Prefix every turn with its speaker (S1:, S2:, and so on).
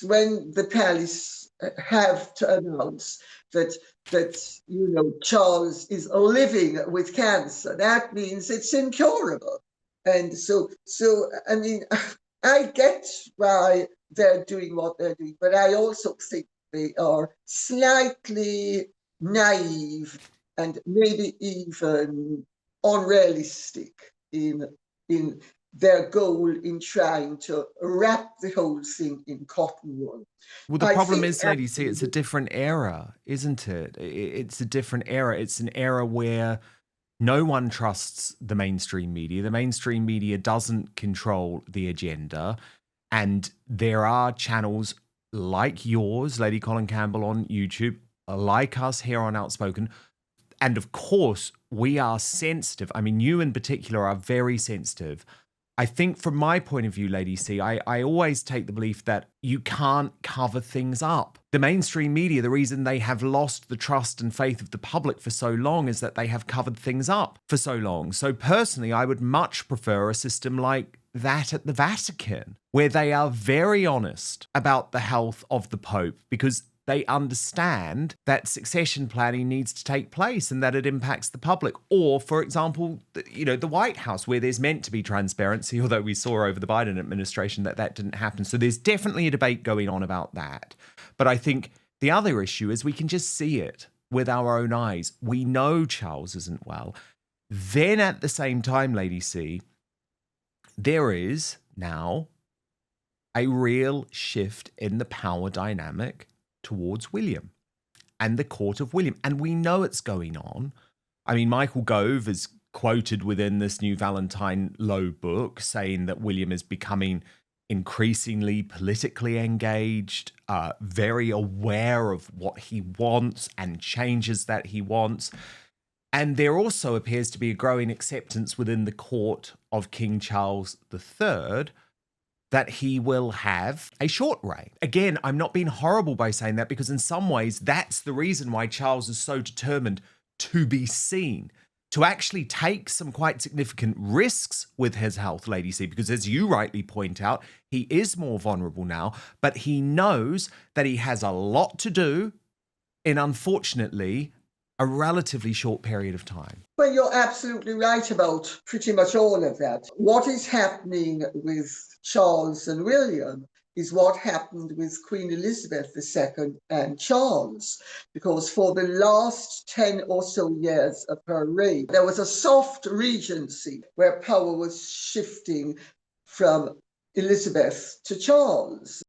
S1: when the palace have to announce that Charles is living with cancer, that means it's incurable. And so I mean, I get why they're doing what they're doing, but I also think they are slightly naive and maybe even unrealistic in their goal in trying to wrap the whole thing in cotton wool.
S2: Well, the
S1: I
S2: problem
S1: think
S2: is, Lady C, it's a different era, isn't it? It's a different era. It's an era where no one trusts the mainstream media. The mainstream media doesn't control the agenda. And there are channels like yours, Lady Colin Campbell on YouTube, like us here on Outspoken. And of course, we are sensitive. I mean, you in particular are very sensitive. I think from my point of view, Lady C, I always take the belief that you can't cover things up. The mainstream media, the reason they have lost the trust and faith of the public for so long is that they have covered things up for so long. So personally, I would much prefer a system like that at the Vatican, where they are very honest about the health of the Pope, because they understand that succession planning needs to take place and that it impacts the public. Or, for example, the White House, where there's meant to be transparency, although we saw over the Biden administration that didn't happen. So there's definitely a debate going on about that. But I think the other issue is we can just see it with our own eyes. We know Charles isn't well. Then at the same time, Lady C, there is now a real shift in the power dynamic towards William and the court of William. And we know it's going on. I mean, Michael Gove is quoted within this new Valentine Lowe book saying that William is becoming increasingly politically engaged, very aware of what he wants and changes that he wants. And there also appears to be a growing acceptance within the court of King Charles III that he will have a short reign. Again, I'm not being horrible by saying that, because in some ways, that's the reason why Charles is so determined to be seen, to actually take some quite significant risks with his health, Lady C, because as you rightly point out, he is more vulnerable now, but he knows that he has a lot to do in, unfortunately, a relatively short period of time.
S1: Well, you're absolutely right about pretty much all of that. What is happening with Charles and William is what happened with Queen Elizabeth II and Charles, because for the last 10 or so years of her reign, there was a soft regency where power was shifting from Elizabeth to Charles.